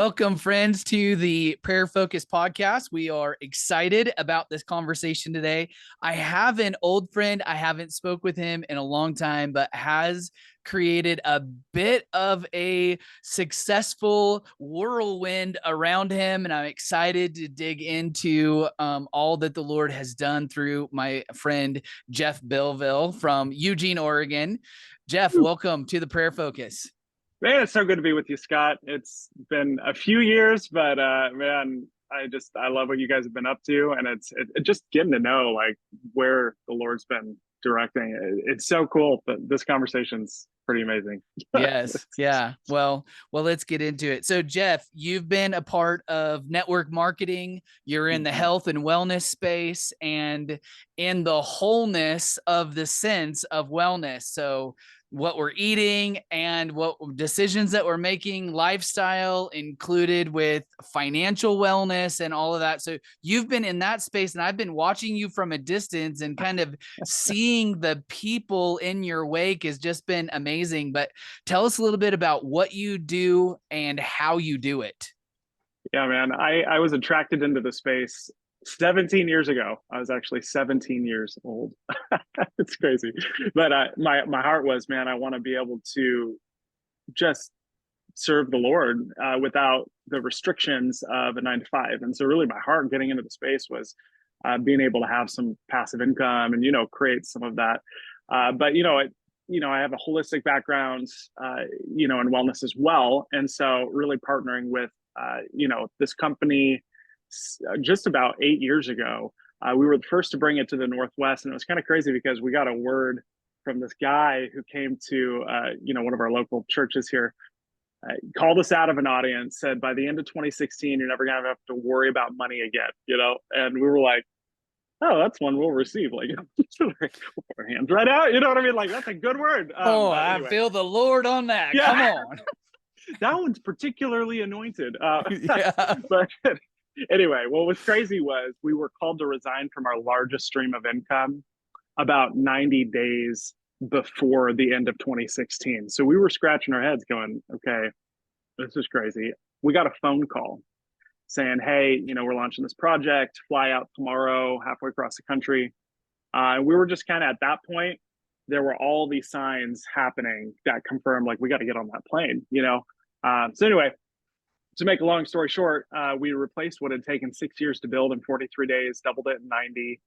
Welcome, friends, to the Prayer Focus podcast. We are excited about this conversation today. I have an old friend. I haven't spoke with him in a long time, but has created a bit of a successful whirlwind around him. And I'm excited to dig into all that the Lord has done through my friend, Geoff Belleville from Eugene, Oregon. Geoff, welcome to the Prayer Focus. Man, it's so good to be with you, Scott. It's been a few years, but man, I love what you guys have been up to, and it's just getting to know like where the Lord's been directing. It's so cool. But this conversation's pretty amazing. Yes. Yeah. Well, let's get into it. So, Geoff, you've been a part of network marketing. You're in the health and wellness space and in the wholeness of the sense of wellness. So, what we're eating and what decisions that we're making, lifestyle included with financial wellness and all of that. So you've been in that space, and I've been watching you from a distance, and kind of seeing the people in your wake has just been amazing. But tell us a little bit about what you do and how you do it. Yeah, man. I was attracted into the space 17 years ago. I was actually 17 years old. It's crazy. But my heart was, man, I want to be able to just serve the Lord without the restrictions of a 9 to 5. And so really my heart getting into the space was being able to have some passive income and, create some of that. But, I have a holistic background, in wellness as well. And so really partnering with, this company just about 8 years ago. We were the first to bring it to the Northwest. And it was kind of crazy because we got a word from this guy who came to, one of our local churches here, called us out of an audience, said, by the end of 2016, you're never going to have to worry about money again, And we were like, oh, that's one we'll receive. Like, our hands right out. You know what I mean? Like, that's a good word. I feel the Lord on that. Yeah. Come on. That one's particularly anointed. Yeah. But anyway, what was crazy was we were called to resign from our largest stream of income about 90 days before the end of 2016. So we were scratching our heads going, okay, this is crazy. We got a phone call saying, hey, we're launching this project, fly out tomorrow, halfway across the country. And we were just kind of at that point, there were all these signs happening that confirmed, like, we got to get on that plane, So anyway, to make a long story short, we replaced what had taken 6 years to build in 43 days, doubled it in 90.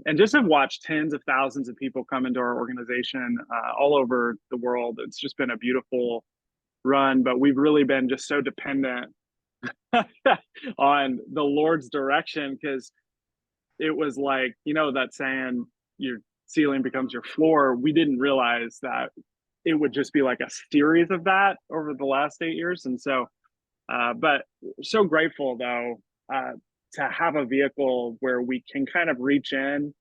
And just have watched tens of thousands of people come into our organization all over the world. It's just been a beautiful run, but we've really been just so dependent on the Lord's direction, because it was like, that saying, your ceiling becomes your floor. We didn't realize that it would just be like a series of that over the last 8 years. And so, but so grateful though, to have a vehicle where we can kind of reach in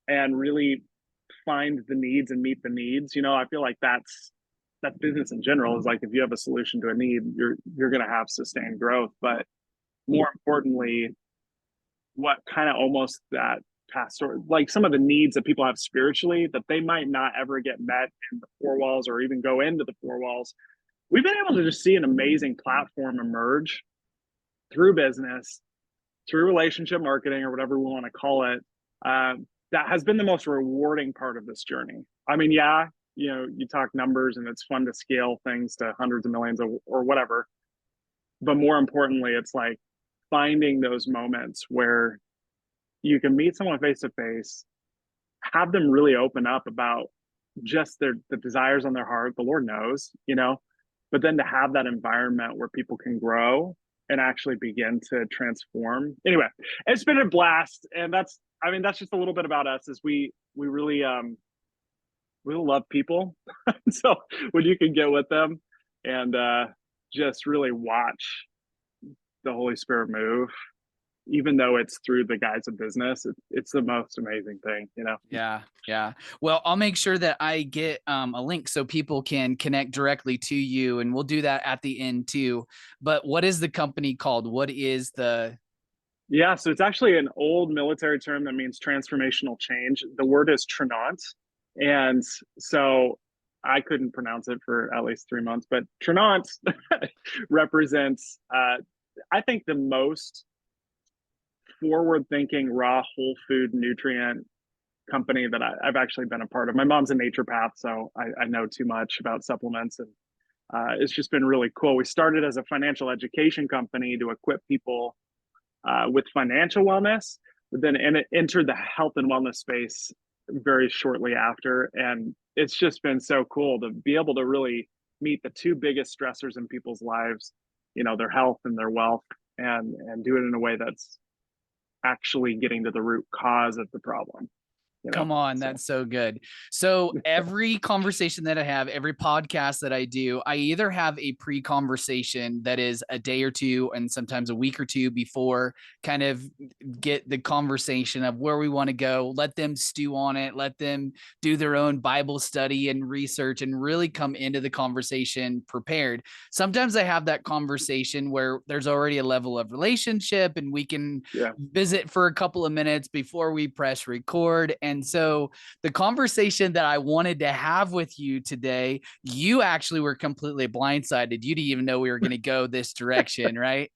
and really find the needs and meet the needs. I feel like that's business in general is like, if you have a solution to a need, you're going to have sustained growth. But more importantly, what kind of almost that pastor, like some of the needs that people have spiritually that they might not ever get met in the four walls or even go into the four walls. We've been able to just see an amazing platform emerge through business, through relationship marketing, or whatever we want to call it. That has been the most rewarding part of this journey. I mean, yeah, you talk numbers and it's fun to scale things to hundreds of millions or whatever. But more importantly, it's like finding those moments where you can meet someone face to face, have them really open up about just the desires on their heart. The Lord knows, but then to have that environment where people can grow and actually begin to transform. Anyway, it's been a blast. And that's just a little bit about us. Is we really, we love people. So when you can get with them and just really watch the Holy Spirit move, even though it's through the guise of business, it's the most amazing thing, Yeah. Well, I'll make sure that I get a link so people can connect directly to you, and we'll do that at the end too. But what is the company called? What is the... Yeah, so it's actually an old military term that means transformational change. The word is Trinant. And so I couldn't pronounce it for at least 3 months, but Trinant represents, I think, the most forward thinking, raw, whole food nutrient company that I've actually been a part of. My mom's a naturopath, so I know too much about supplements, and it's just been really cool. We started as a financial education company to equip people with financial wellness, but then entered the health and wellness space very shortly after. And it's just been so cool to be able to really meet the two biggest stressors in people's lives, their health and their wealth, and do it in a way that's actually getting to the root cause of the problem. Come on, So. that's so good. So every conversation that I have, every podcast that I do, I either have a pre-conversation that is a day or two and sometimes a week or two before, kind of get the conversation of where we want to go, let them stew on it, let them do their own Bible study and research and really come into the conversation prepared. Sometimes I have that conversation where there's already a level of relationship and we can visit for a couple of minutes before we press record. And so the conversation that I wanted to have with you today, you actually were completely blindsided. You didn't even know we were going to go this direction, right?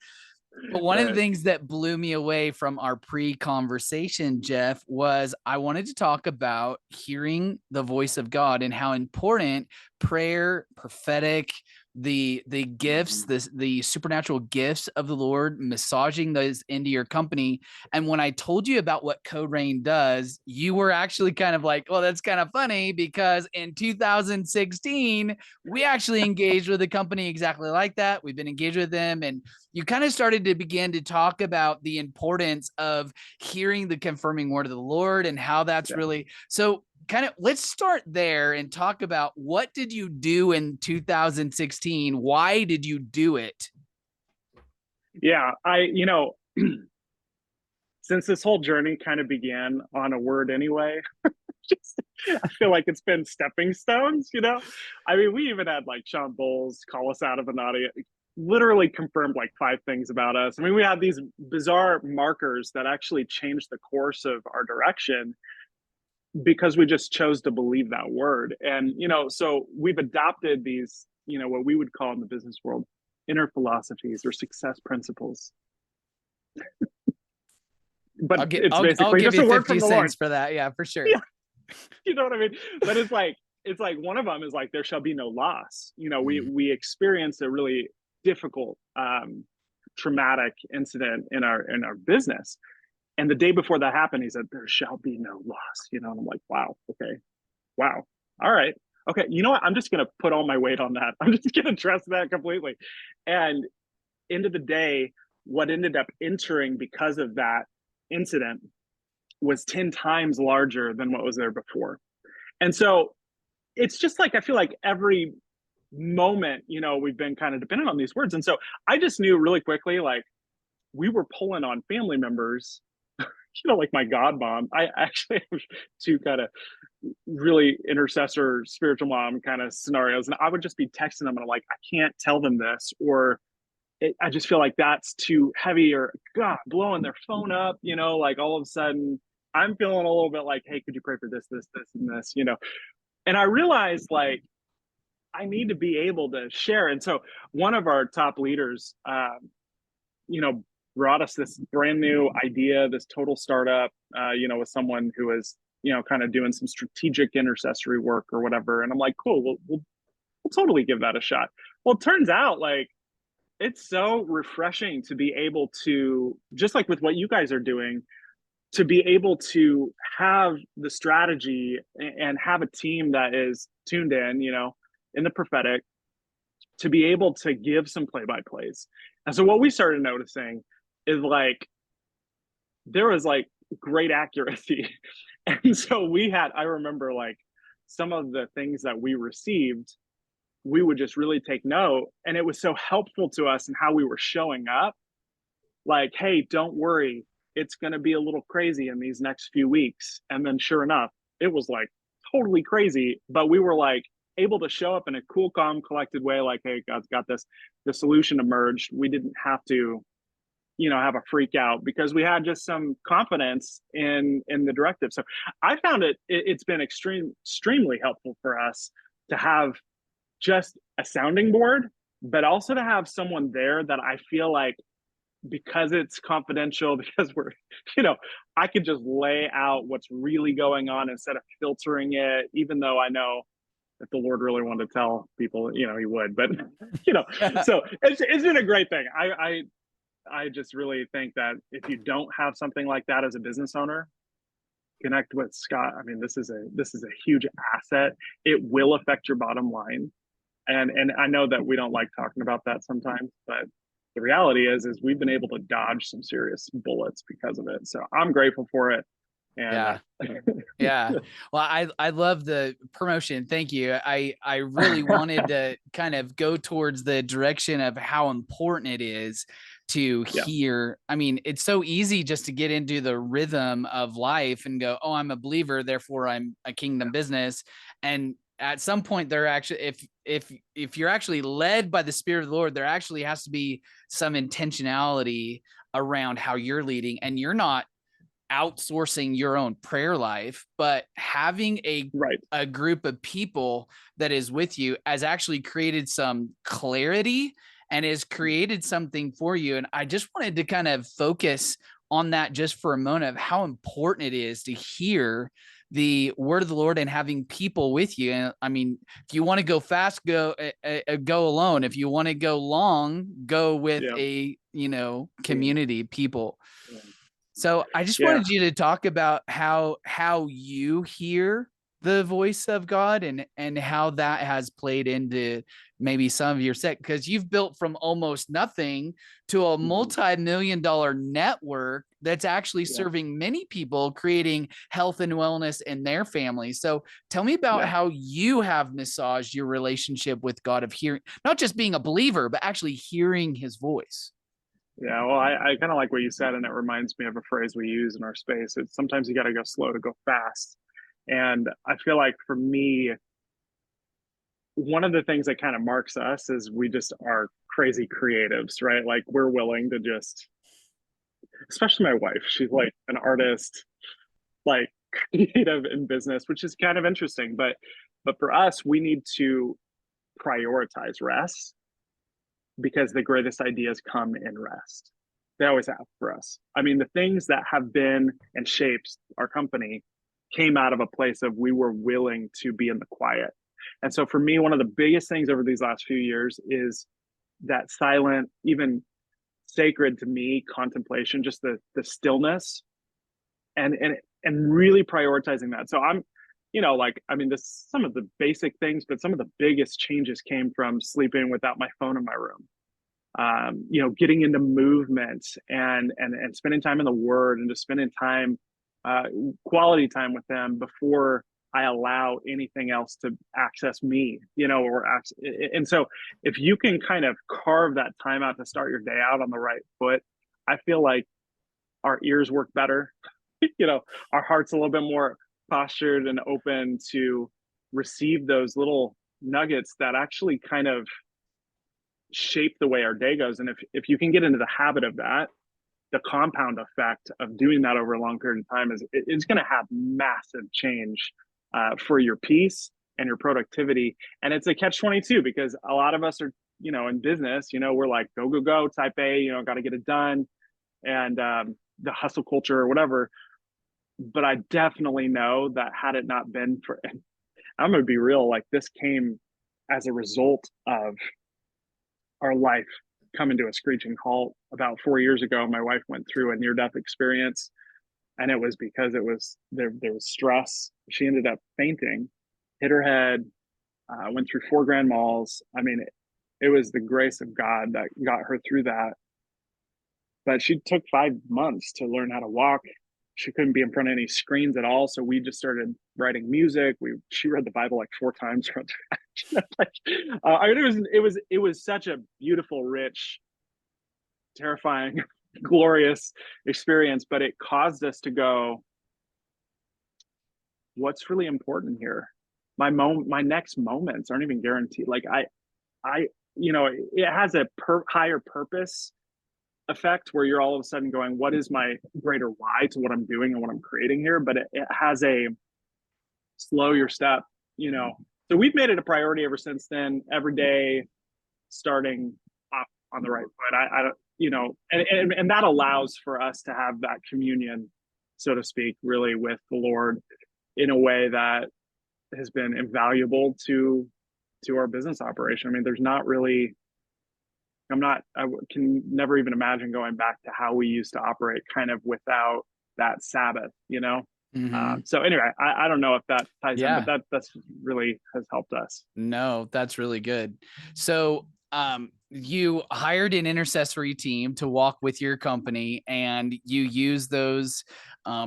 But one of the things that blew me away from our pre-conversation, Geoff, was I wanted to talk about hearing the voice of God and how important prayer, prophetic, the gifts, the supernatural gifts of the Lord, massaging those into your company. And when I told you about what Code Rain does, you were actually kind of like, well, that's kind of funny because in 2016, we actually engaged with a company exactly like that. We've been engaged with them, and you kind of started to begin to talk about the importance of hearing the confirming word of the Lord and how that's really so. Kind of let's start there and talk about what did you do in 2016? Why did you do it? Yeah, since this whole journey kind of began on a word anyway, I feel like it's been stepping stones, I mean, we even had like Sean Bowles call us out of an audience, literally confirmed like 5 things about us. I mean, we had these bizarre markers that actually changed the course of our direction because we just chose to believe that word. And, so we've adopted these, what we would call in the business world, inner philosophies or success principles. But it's basically just a word from the Lord for that. Yeah, for sure. Yeah. You know what I mean? But it's like one of them is like, there shall be no loss. We experienced a really difficult, traumatic incident in our business. And the day before that happened, he said, there shall be no loss, and I'm like, wow, okay. Wow. All right. Okay. You know what? I'm just going to put all my weight on that. I'm just going to trust that completely. And end of the day, what ended up entering because of that incident was 10 times larger than what was there before. And so it's just like, I feel like every moment, we've been kind of dependent on these words. And so I just knew really quickly, like, we were pulling on family members, like my God mom. I actually have 2 kind of really intercessor spiritual mom kind of scenarios. And I would just be texting them and I'm like, I can't tell them this, or I just feel like that's too heavy, or God, blowing their phone up, like all of a sudden I'm feeling a little bit like, hey, could you pray for this, and this, And I realized like, I need to be able to share. And so one of our top leaders, brought us this brand new idea, this total startup, with someone who is, kind of doing some strategic intercessory work or whatever. And I'm like, cool, we'll totally give that a shot. Well, it turns out like it's so refreshing to be able to, just like with what you guys are doing, to be able to have the strategy and have a team that is tuned in, in the prophetic, to be able to give some play-by-plays. And so what we started noticing is like, there was like great accuracy. And so I remember like some of the things that we received, we would just really take note. And it was so helpful to us in how we were showing up. Like, hey, don't worry, it's going to be a little crazy in these next few weeks. And then sure enough, it was like totally crazy. But we were like able to show up in a cool, calm, collected way. Like, hey, God's got this. The solution emerged. We didn't have to, have a freak out because we had just some confidence in the directive. So I found it's been extremely helpful for us to have just a sounding board, but also to have someone there that I feel like, because it's confidential, because we're, you know, I could just lay out what's really going on instead of filtering it, even though I know if the Lord really wanted to tell people, you know, he would. But you know, so it's been a great thing. I just really think that if you don't have something like that as a business owner, connect with Scott. I mean, this is a huge asset. It will affect your bottom line. And I know that we don't like talking about that sometimes, but the reality is we've been able to dodge some serious bullets because of it. So I'm grateful for it. And Yeah. Yeah. Well, I love the promotion. Thank you. I really wanted to kind of go towards the direction of how important it is to hear. I mean, it's so easy just to get into the rhythm of life and go, oh, I'm a believer, therefore I'm a kingdom business. And at some point there actually, if you're actually led by the Spirit of the Lord, there actually has to be some intentionality around how you're leading, and you're not outsourcing your own prayer life, but having a group of people that is with you has actually created some clarity and has created something for you. And I just wanted to kind of focus on that just for a moment of how important it is to hear the word of the Lord and having people with you. And I mean, if you want to go fast, go alone. If you want to go long, go with a, you know, community people. Yeah. So I just wanted you to talk about how you hear the voice of God and how that has played into maybe some of your set, because you've built from almost nothing to a multi-million-dollar network that's actually serving many people, creating health and wellness in their families. So tell me about how you have massaged your relationship with God, of hearing, not just being a believer, but actually hearing his voice. Yeah, well, I kind of like what you said, and it reminds me of a phrase we use in our space. It's sometimes you got to go slow to go fast. And I feel like for me, one of the things that kind of marks us is we just are crazy creatives, right? Like we're willing to just, especially my wife, she's like an artist, like creative in business, which is kind of interesting. But for us, we need to prioritize rest because the greatest ideas come in rest. They always have for us. I mean, the things that have been and shaped our company came out of a place of we were willing to be in the quiet. And so for me, one of the biggest things over these last few years is that silent, even sacred to me, contemplation, just the stillness and really prioritizing that. So I'm, you know, like, I mean, this some of the basic things, but some of the biggest changes came from sleeping without my phone in my room. You know, getting into movement and spending time in the Word and just spending time, quality time with them before I allow anything else to access me. You know, and so if you can kind of carve that time out to start your day out on the right foot, I feel like our ears work better. You know, our heart's a little bit more postured and open to receive those little nuggets that actually kind of shape the way our day goes. And if you can get into the habit of that, the compound effect of doing that over a long period of time is going to have massive change for your peace and your productivity. And it's a catch-22 because a lot of us are, you know, in business, you know, we're like go go go type A, you know, got to get it done, and the hustle culture or whatever. But I definitely know that had it not been for, and I'm going to be real, like this came as a result of our life coming to a screeching halt about 4 years ago. My wife went through a near-death experience, and it was because it was there was stress. She ended up fainting, hit her head, went through 4 grand malls. I mean, it was the grace of God that got her through that. But she took 5 months to learn how to walk. She couldn't be in front of any screens at all, so we just started writing music. She read the Bible like 4 times from I mean, it was such a beautiful, rich, terrifying, glorious experience, but it caused us to go, what's really important here? My next moments aren't even guaranteed. Like I, you know, it has a higher purpose effect where you're all of a sudden going, what is my greater why to what I'm doing and what I'm creating here? But it has a slow your step, you know, So we've made it a priority ever since then, every day, starting off on the right foot. I don't, and that allows for us to have that communion, so to speak, really with the Lord in a way that has been invaluable to our business operation. I mean, there's not really, I can never even imagine going back to how we used to operate kind of without that Sabbath, Mm-hmm. So anyway, I don't know if that ties in, but Yeah. that's really has helped us. No, that's really good. So, you hired an intercessory team to walk with your company, and you use those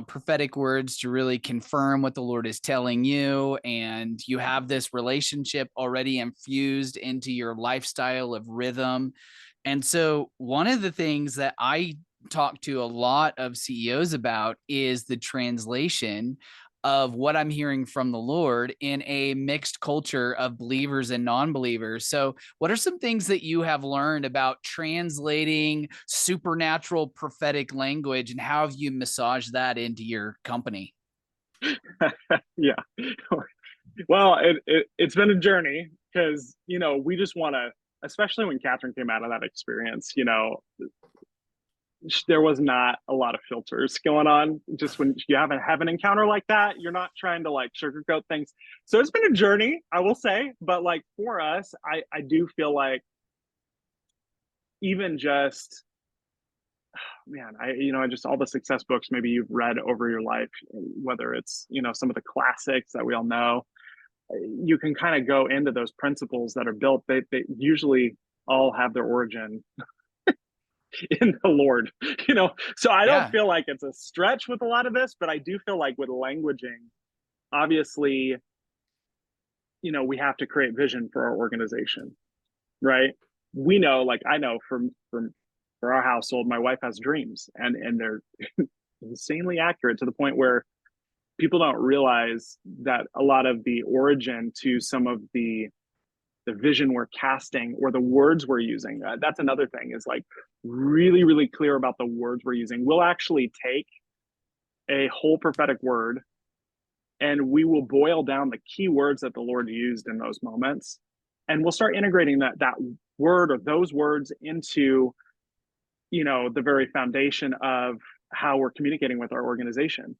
prophetic words to really confirm what the Lord is telling you. And you have this relationship already infused into your lifestyle of rhythm. And so, one of the things that I talk to a lot of CEOs about is the translation of what I'm hearing from the Lord in a mixed culture of believers and non-believers. So, what are some things that you have learned about translating supernatural prophetic language, and how have you massaged that into your company? Yeah. Well, it's been a journey because, we just want to, especially when Catherine came out of that experience, there was not a lot of filters going on. Just when you have an encounter like that, you're not trying to like sugarcoat things. So it's been a journey, I will say. But like for us, I do feel like even just, man, just all the success books maybe you've read over your life, whether it's, some of the classics that we all know, you can kind of go into those principles that are built. They usually all have their origin in the Lord, So I don't Yeah. feel like it's a stretch with a lot of this, but I do feel like with languaging, obviously, we have to create vision for our organization, right? We know, like I know from for our household, my wife has dreams, and they're insanely accurate to the point where people don't realize that a lot of the origin to some of the vision we're casting or the words we're using. That's another thing, is like really, really clear about the words we're using. We'll actually take a whole prophetic word and we will boil down the key words that the Lord used in those moments. And we'll start integrating that word or those words into, the very foundation of how we're communicating with our organization,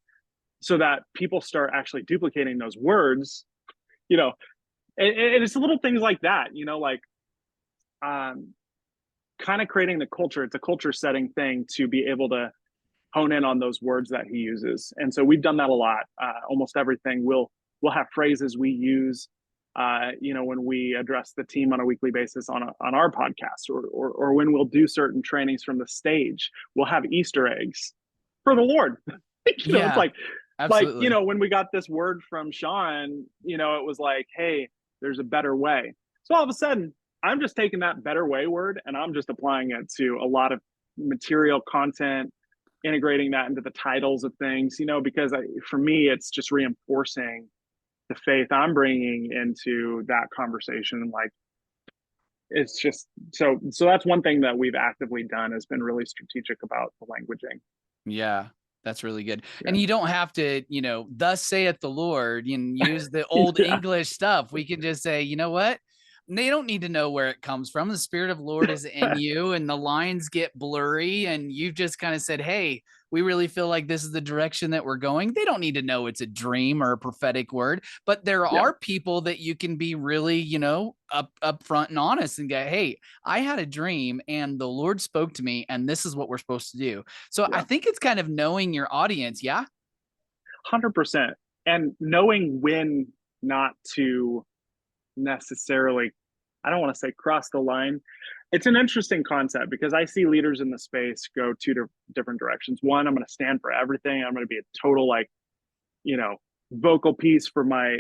so that people start actually duplicating those words, you know, and it's little things like that, like um, kind of creating the culture. It's a culture setting thing to be able to hone in on those words that he uses. And so we've done that a lot. Almost everything we'll have phrases we use, when we address the team on a weekly basis on our podcast, or when we'll do certain trainings from the stage, we'll have Easter eggs for the Lord. It's Yeah, absolutely. when we got this word from Sean, it was like, hey, there's a better way. So all of a sudden, I'm just taking that better way word and I'm just applying it to a lot of material content, integrating that into the titles of things, because for me, it's just reinforcing the faith I'm bringing into that conversation. Like, it's just so that's one thing that we've actively done, has been really strategic about the languaging. Yeah, that's really good. Yeah. And you don't have to, thus saith the Lord, and use the old Yeah. English stuff. We can just say, you know what? They don't need to know where it comes from. The Spirit of the Lord is in you, and the lines get blurry. And you've just kind of said, hey, we really feel like this is the direction that we're going. They don't need to know it's a dream or a prophetic word, but there Yeah. are people that you can be really, up front and honest and go, hey, I had a dream and the Lord spoke to me, and this is what we're supposed to do. So I Yeah. think it's kind of knowing your audience. Yeah. 100%. And knowing when not to necessarily, I don't want to say cross the line. It's an interesting concept because I see leaders in the space go two different directions. One, I'm going to stand for everything. I'm going to be a total, like, you know, vocal piece for my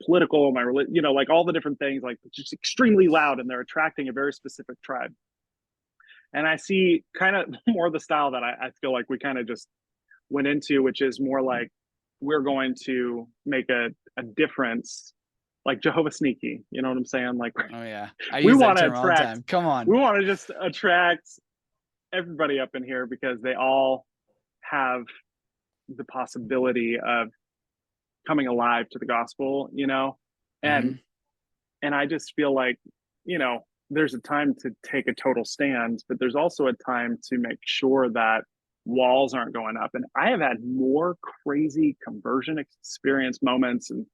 political, my like all the different things, like just extremely loud, and they're attracting a very specific tribe. And I see kind of more the style that I feel like we kind of just went into, which is more like we're going to make a difference, like Jehovah Sneaky. You know what I'm saying? Like Oh, yeah. I we use that want to term all the attract, time. Come on. we want to just attract everybody up in here because they all have the possibility of coming alive to the gospel, And and I just feel like, you know, there's a time to take a total stand, but there's also a time to make sure that walls aren't going up. And I have had more crazy conversion experience moments and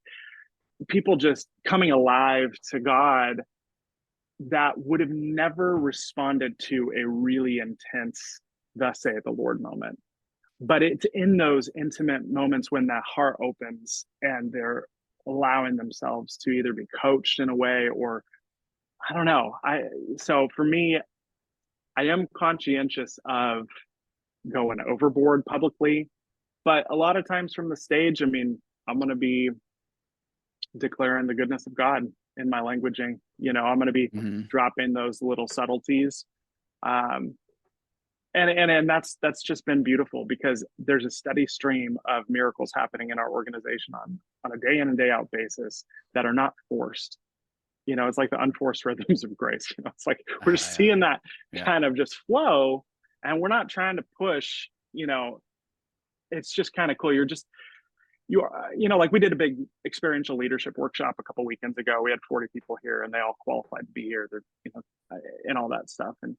people just coming alive to God that would have never responded to a really intense, thus saith the Lord moment. But it's in those intimate moments when that heart opens and they're allowing themselves to either be coached in a way or I don't know. So for me, I am conscientious of going overboard publicly, but a lot of times from the stage, I mean, I'm going to be declaring the goodness of God in my languaging. You know, I'm going to be dropping those little subtleties. Um, and that's just been beautiful because there's a steady stream of miracles happening in our organization on a day in and day out basis that are not forced. You know, it's like the unforced rhythms of grace. You know, it's like we're just seeing that kind of just flow, and we're not trying to push. You know, it's just kind of cool. You are, you know, like we did a big experiential leadership workshop a couple weekends ago. We had 40 people here, and they all qualified to be here. They're, you know, and all that stuff, and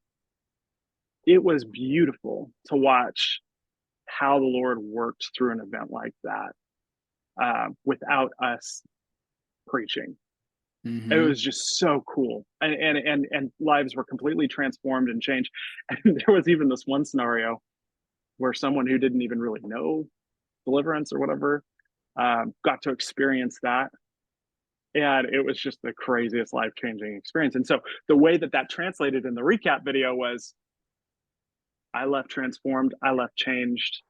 it was beautiful to watch how the Lord worked through an event like that without us preaching. It was just so cool, and lives were completely transformed and changed. And there was even this one scenario where someone who didn't even really know deliverance or whatever got to experience that, and it was just the craziest life-changing experience. And so the way that translated in the recap video was, I left transformed, I left changed,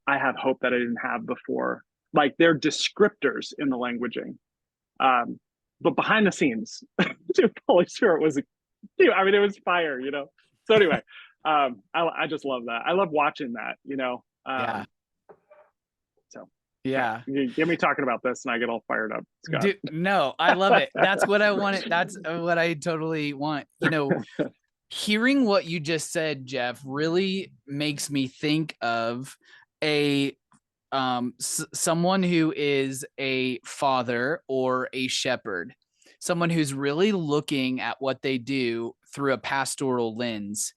I have hope that I didn't have before. Like they're descriptors in the languaging. But behind the scenes, dude, Holy Spirit was, dude, I mean, it was fire, you know? So anyway, I just love that. I love watching that, you know? So yeah. You get me talking about this and I get all fired up, Scott. Dude, no, I love it. That's what I wanted. That's what I totally want. You know, hearing what you just said, Geoff, really makes me think of a someone who is a father or a shepherd, someone who's really looking at what they do through a pastoral lens.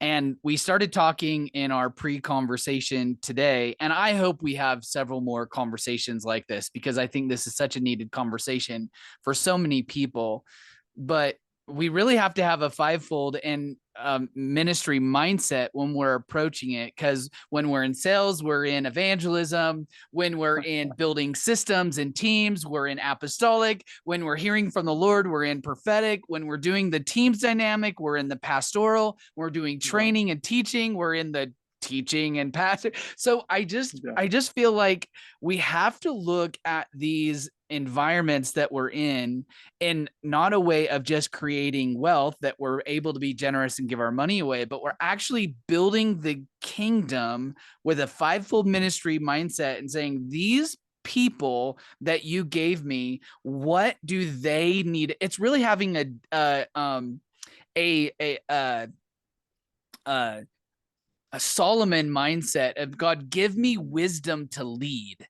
And we started talking in our pre-conversation today, and I hope we have several more conversations like this because I think this is such a needed conversation for so many people. But we really have to have a fivefold and ministry mindset when we're approaching it, because when we're in sales, we're in evangelism. When we're in building systems and teams, we're in apostolic. When we're hearing from the Lord, we're in prophetic. When we're doing the teams dynamic, we're in the pastoral. We're doing training and teaching, we're in the teaching and pastor. So I just feel like we have to look at these environments that we're in not a way of just creating wealth that we're able to be generous and give our money away, but we're actually building the kingdom with a fivefold ministry mindset and saying, these people that you gave me, what do they need? It's really having a Solomon mindset of, God, give me wisdom to lead.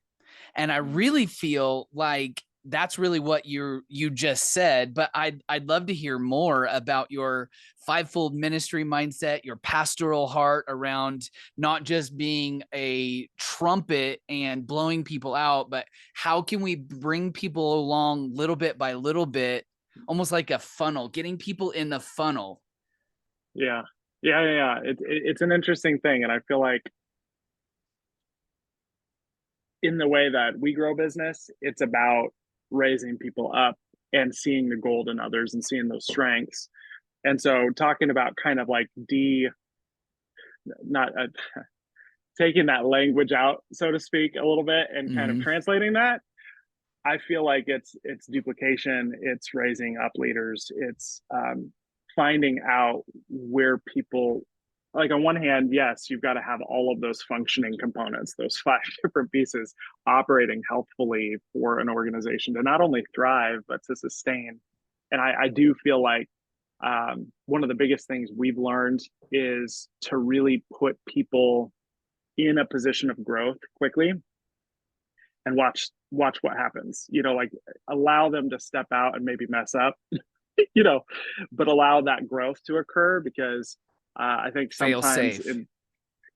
And I really feel like that's really what you just said, but I'd love to hear more about your fivefold ministry mindset, your pastoral heart around not just being a trumpet and blowing people out, but how can we bring people along little bit by little bit, almost like a funnel, getting people in the funnel. Yeah. It's an interesting thing. And I feel like in the way that we grow business, it's about raising people up and seeing the gold in others and seeing those strengths. And so talking about kind of like taking that language out, so to speak, a little bit and kind of translating that, I feel like it's duplication, it's raising up leaders, it's finding out where people, like on one hand, yes, you've got to have all of those functioning components, those 5 different pieces operating healthfully for an organization to not only thrive, but to sustain. And I do feel like one of the biggest things we've learned is to really put people in a position of growth quickly. and watch what happens. Like allow them to step out and maybe mess up, you know, but allow that growth to occur because I think Fail sometimes safe. in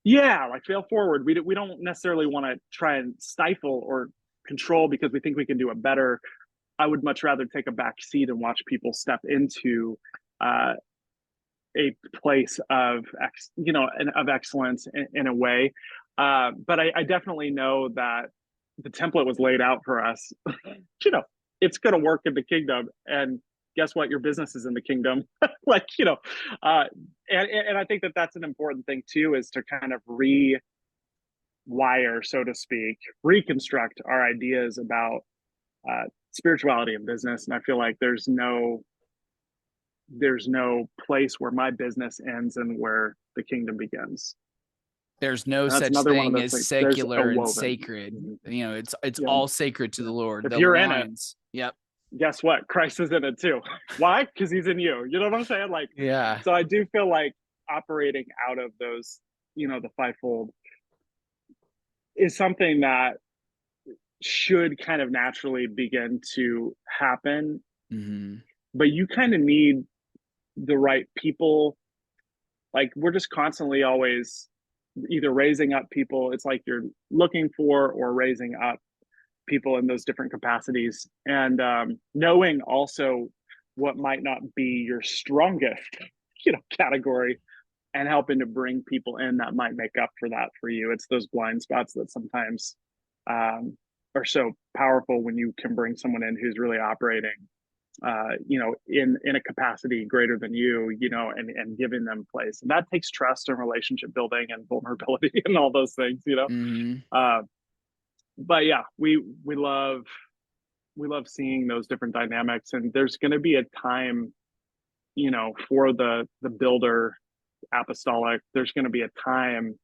yeah, like fail forward. We don't necessarily want to try and stifle or control because we think we can do it better. I would much rather take a back seat and watch people step into uh, a place of of excellence in a way. But I definitely know that the template was laid out for us. you know, it's going to work in the kingdom, and guess what? Your business is in the kingdom. like and I think that that's an important thing too, is to kind of rewire, so to speak, reconstruct our ideas about spirituality and business. And I feel like there's no place where my business ends and where the kingdom begins. There's no And that's such another one of thing those as things. There's a secular and woven. sacred. Mm-hmm. It's Yeah, all sacred to yeah. the Lord. If The you're in it, lines. Yep. guess what? Christ is in it too. Why? Because he's in you. You know what I'm saying? Like, Yeah. so I do feel like operating out of those, the fivefold is something that should kind of naturally begin to happen. Mm-hmm. But you kind of need the right people. Like, we're just constantly always either raising up people. It's like you're looking for or raising up people in those different capacities, and knowing also what might not be your strongest category, and helping to bring people in that might make up for that for you. It's those blind spots that sometimes are so powerful when you can bring someone in who's really operating in a capacity greater than and giving them place. And that takes trust and relationship building and vulnerability and all those things. Mm-hmm. But yeah, we love seeing those different dynamics, and there's going to be a time, for the builder apostolic. There's going to be a time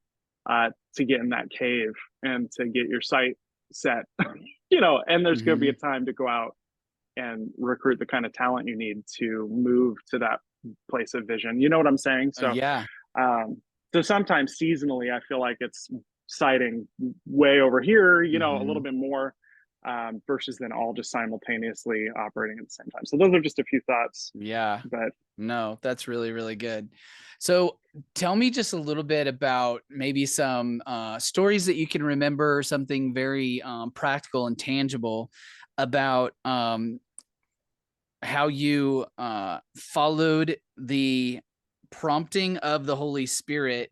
to get in that cave and to get your sight set, and there's going to be Mm-hmm. a time to go out and recruit the kind of talent you need to move to that place of vision. You know what I'm saying? So, Yeah. um, so sometimes seasonally, I feel like it's sighting way over here, a Mm-hmm. little bit more, versus then all just simultaneously operating at the same time. So those are just a few thoughts, Yeah. but No, that's really, really good. So tell me just a little bit about maybe some stories that you can remember, something very practical and tangible about how you followed the prompting of the Holy Spirit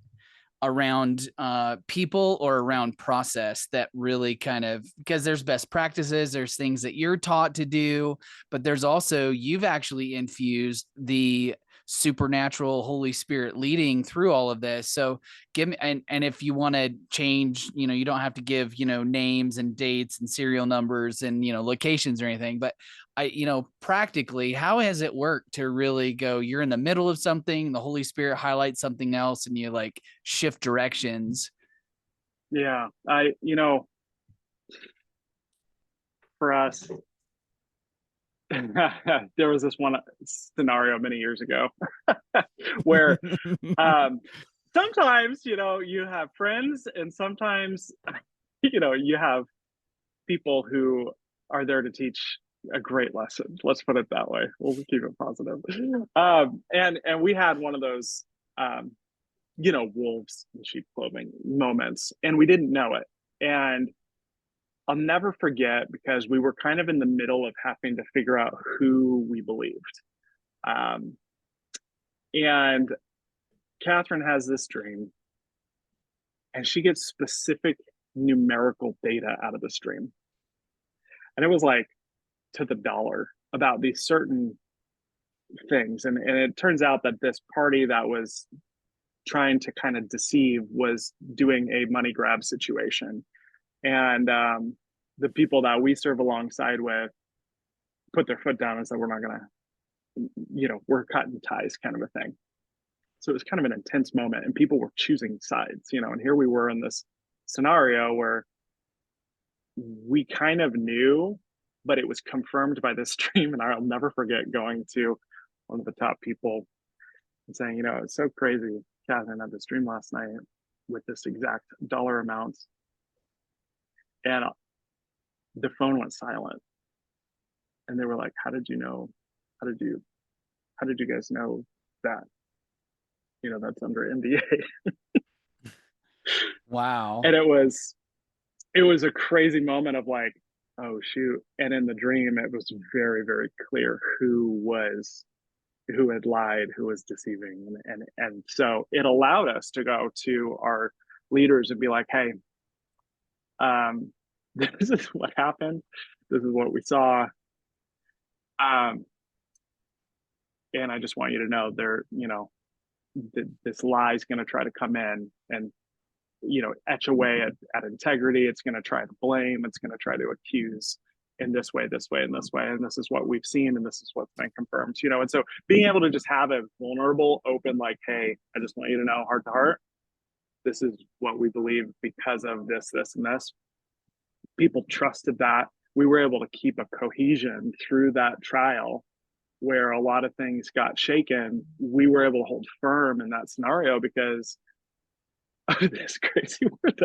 around people or around process that really kind of, because there's best practices, there's things that you're taught to do, but there's also, you've actually infused the supernatural Holy Spirit leading through all of this. So give me, and if you want to change, you don't have to give, names and dates and serial numbers and, locations or anything, but practically, how has it worked to really go, you're in the middle of something, the Holy Spirit highlights something else, and you like shift directions? yeah, for us, there was this one scenario many years ago where sometimes you have friends, and sometimes you have people who are there to teach a great lesson. Let's put it that way. We'll keep it positive. And we had one of those wolves in sheep clothing moments, and we didn't know it. And I'll never forget, because we were kind of in the middle of having to figure out who we believed. Um, and Catherine has this dream, and she gets specific numerical data out of this dream. And it was like to the dollar about these certain things. And it turns out that this party that was trying to kind of deceive was doing a money grab situation. And the people that we serve alongside with put their foot down and said, we're not going to, we're cutting ties, kind of a thing. So it was kind of an intense moment, and people were choosing sides, and here we were in this scenario where we kind of knew, but it was confirmed by this dream. And I'll never forget going to one of the top people and saying, it's so crazy. Catherine had this dream last night with this exact dollar amount. And the phone went silent, and they were like, how did you know, how did you how did you guys know that, that's under NDA? Wow. And it was a crazy moment of like, oh shoot. And in the dream it was very, very clear who had lied, who was deceiving. And so it allowed us to go to our leaders and be like, hey, this is what happened, this is what we saw, and I just want you to know this lie is going to try to come in and etch away at integrity. It's going to try to blame, it's going to try to accuse in this way, this way, and this way, and this is what we've seen, and this is what's been confirmed. And so being able to just have a vulnerable, open, like, hey, I just want you to know, heart to heart, this is what we believe because of this, this, and this. People trusted that. We were able to keep a cohesion through that trial where a lot of things got shaken. We were able to hold firm in that scenario because this crazy word,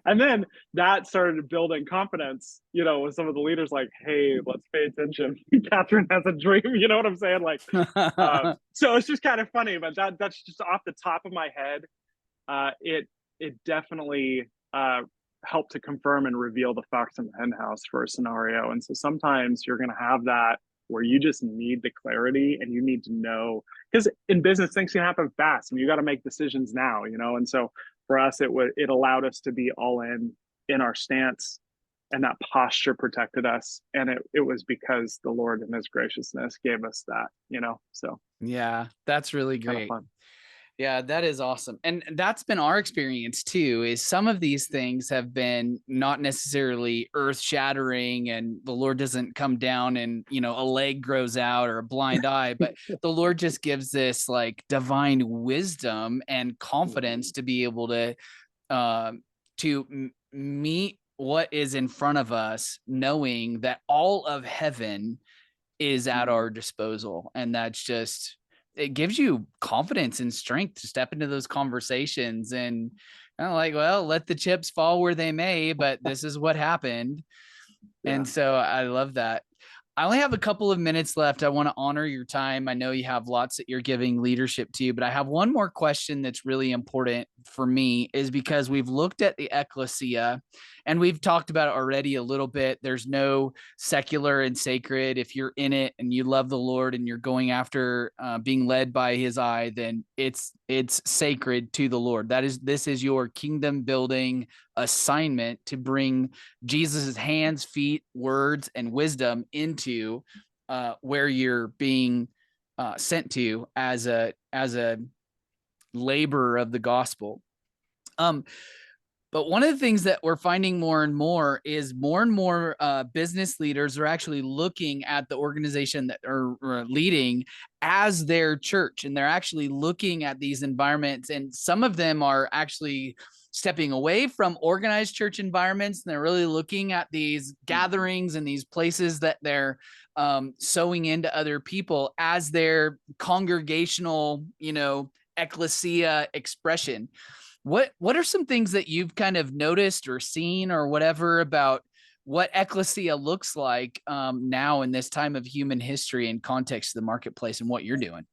and then that started building confidence, with some of the leaders, like, hey, let's pay attention. Catherine has a dream, you know what I'm saying? Like, so it's just kind of funny, but that's just off the top of my head. It definitely helped to confirm and reveal the fox in the hen house for a scenario. And so sometimes you're going to have that where you just need the clarity and you need to know, because in business things can happen fast and you got to make decisions now, and so for us it allowed us to be all in our stance, and that posture protected us, and it was because the Lord in his graciousness gave us that, so Yeah, that's really kind of great. fun. Yeah, that is awesome. And that's been our experience too, is some of these things have been not necessarily earth shattering and the Lord doesn't come down and, a leg grows out or a blind eye, but the Lord just gives this like divine wisdom and confidence to be able to meet what is in front of us, knowing that all of heaven is at our disposal. And that's just, it gives you confidence and strength to step into those conversations and like, well, let the chips fall where they may, but this is what happened. Yeah. And so I love that. I only have a couple of minutes left. I want to honor your time. I know you have lots that you're giving leadership to, but I have one more question that's really important for me, is because we've looked at the ecclesia and we've talked about it already a little bit. There's no secular and sacred. If you're in it and you love the Lord and you're going after being led by his eye, then it's sacred to the Lord. This is your kingdom building assignment to bring Jesus's hands, feet, words, and wisdom into where you're being sent to as a laborer of the gospel. But one of the things that we're finding more and more is more and more business leaders are actually looking at the organization that are leading as their church, and they're actually looking at these environments, and some of them are actually stepping away from organized church environments, and they're really looking at these gatherings and these places that they're sowing into other people as their congregational, ecclesia expression. What are some things that you've kind of noticed or seen or whatever about what ecclesia looks like now in this time of human history and context of the marketplace and what you're doing?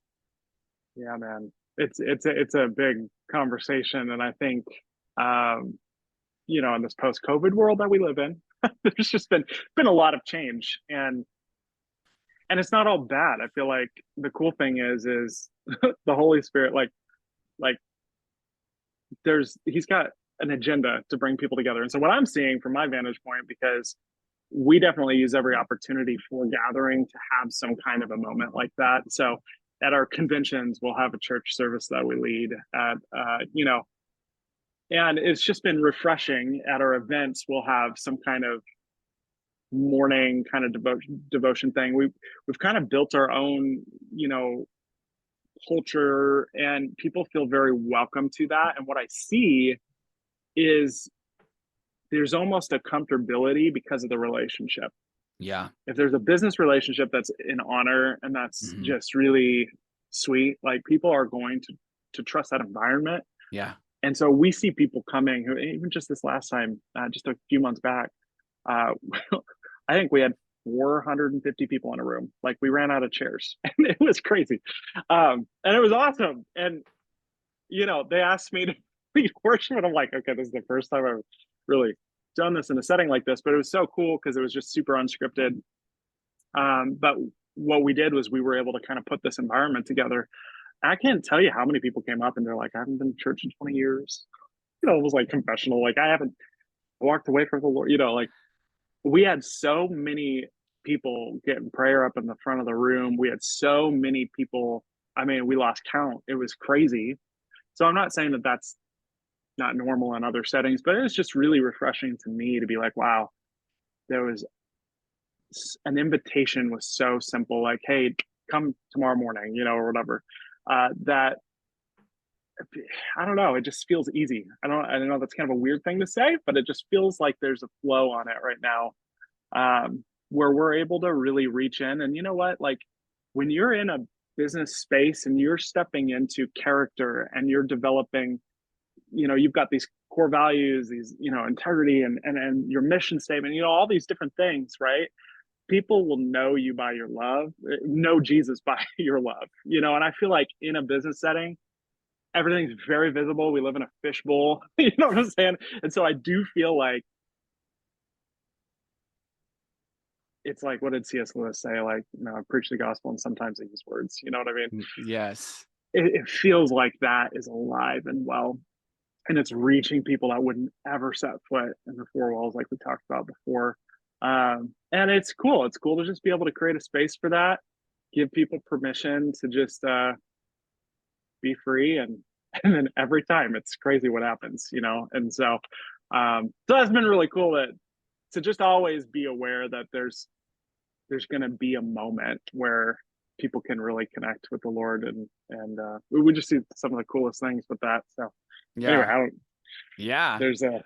Yeah, man, it's a big conversation, and I think in this post-COVID world that we live in, there's just been a lot of change, and it's not all bad. I feel like the cool thing is the Holy Spirit, like he's got an agenda to bring people together. And so what I'm seeing from my vantage point, because we definitely use every opportunity for gathering to have some kind of a moment like that. So at our conventions, we'll have a church service that we lead at, and it's just been refreshing. At our events, we'll have some kind of morning kind of devotion thing. We've kind of built our own, culture, and people feel very welcome to that. And what I see is there's almost a comfortability because of the relationship. Yeah. If there's a business relationship that's in honor and that's just really sweet, like people are going to trust that environment. Yeah. And so we see people coming who, even just this last time, just a few months back, Uh, I think we had 450 people in a room. Like we ran out of chairs, and it was crazy, and it was awesome. And they asked me to lead worship, and I'm like, okay, this is the first time I've really done this in a setting like this, but it was so cool because it was just super unscripted. But what we did was we were able to kind of put this environment together. I can't tell you how many people came up and they're like, I haven't been to church in 20 years. It was like confessional. Like I haven't walked away from the Lord. Like we had so many people getting prayer up in the front of the room. We had so many people. I mean, we lost count. It was crazy. So I'm not saying that that's not normal in other settings, but it was just really refreshing to me to be like, wow, there was an invitation was so simple, like, hey, come tomorrow morning, or whatever. That I don't know, it just feels easy. I don't know, that's kind of a weird thing to say, but it just feels like there's a flow on it right now, where we're able to really reach in. And you know what? Like when you're in a business space and you're stepping into character and you're developing, you've got these core values, these, integrity and your mission statement, all these different things, right? People will know you by your love, know Jesus by your love, and I feel like in a business setting, everything's very visible. We live in a fishbowl, you know what I'm saying? And so I do feel like it's like, what did C.S. Lewis say? Like, I preach the gospel and sometimes I use words, you know what I mean? Yes. It feels like that is alive and well, and it's reaching people that wouldn't ever set foot in the four walls like we talked about before. And it's cool. It's cool to just be able to create a space for that, give people permission to just be free, and then every time it's crazy what happens, And so that's been really cool to just always be aware that there's going to be a moment where people can really connect with the Lord, and we just see some of the coolest things with that. So anyway, there's a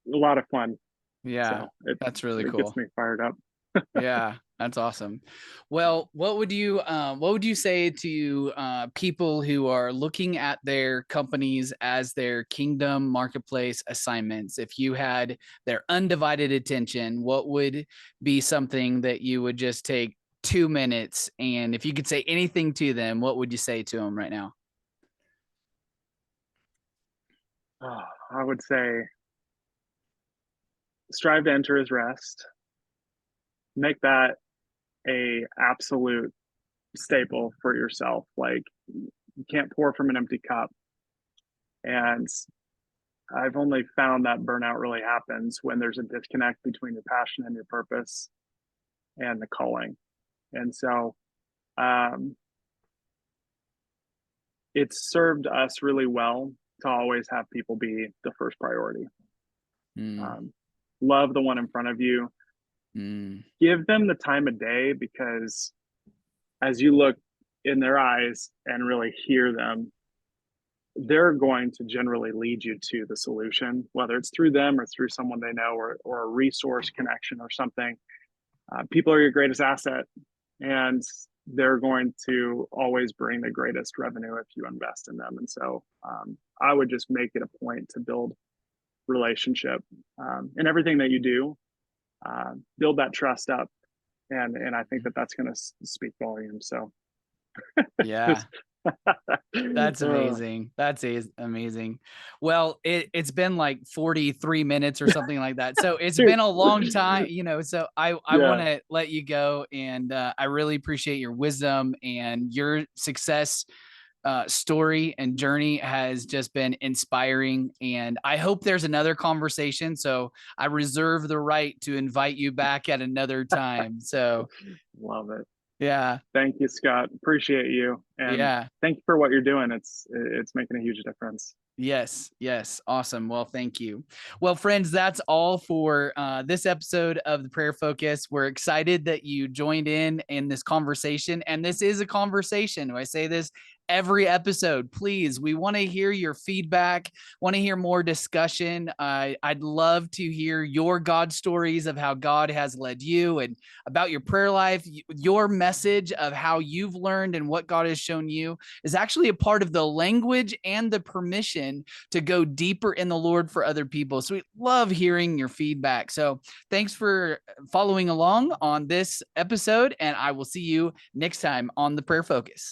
lot of fun. Yeah, so that's really cool. It gets me fired up. Yeah, that's awesome. Well, what would you say to people who are looking at their companies as their kingdom marketplace assignments? If you had their undivided attention, what would be something that you would just take 2 minutes, and if you could say anything to them, what would you say to them right now? I would say strive to enter his rest. Make that a absolute staple for yourself. Like you can't pour from an empty cup. And I've only found that burnout really happens when there's a disconnect between your passion and your purpose and the calling. And so it's served us really well to always have people be the first priority. Love the one in front of you. Give them the time of day, because as you look in their eyes and really hear them, they're going to generally lead you to the solution, whether it's through them or through someone they know, or a resource connection or something. People are your greatest asset, and they're going to always bring the greatest revenue if you invest in them. And so I would just make it a point to build relationship in everything that you do. Build that trust up, and I think that's going to speak volumes. So yeah. That's amazing. That's amazing. Well, it's been like 43 minutes or something like that. So it's been a long time, so I want to let you go. And I really appreciate your wisdom, and your success story and journey has just been inspiring. And I hope there's another conversation. So I reserve the right to invite you back at another time. So love it. Yeah. Thank you, Scott. Appreciate you. And thank you for what you're doing. It's making a huge difference. Yes. Awesome. Well, thank you. Well, friends, that's all for this episode of the Prayer Focus. We're excited that you joined in this conversation. And this is a conversation. I say this every episode. Please, we want to hear your feedback, want to hear more discussion. I'd love to hear your God stories of how God has led you and about your prayer life. Your message of how you've learned and what God has shown you is actually a part of the language and the permission to go deeper in the Lord for other people. So we love hearing your feedback. So thanks for following along on this episode, and I will see you next time on the Prayer Focus.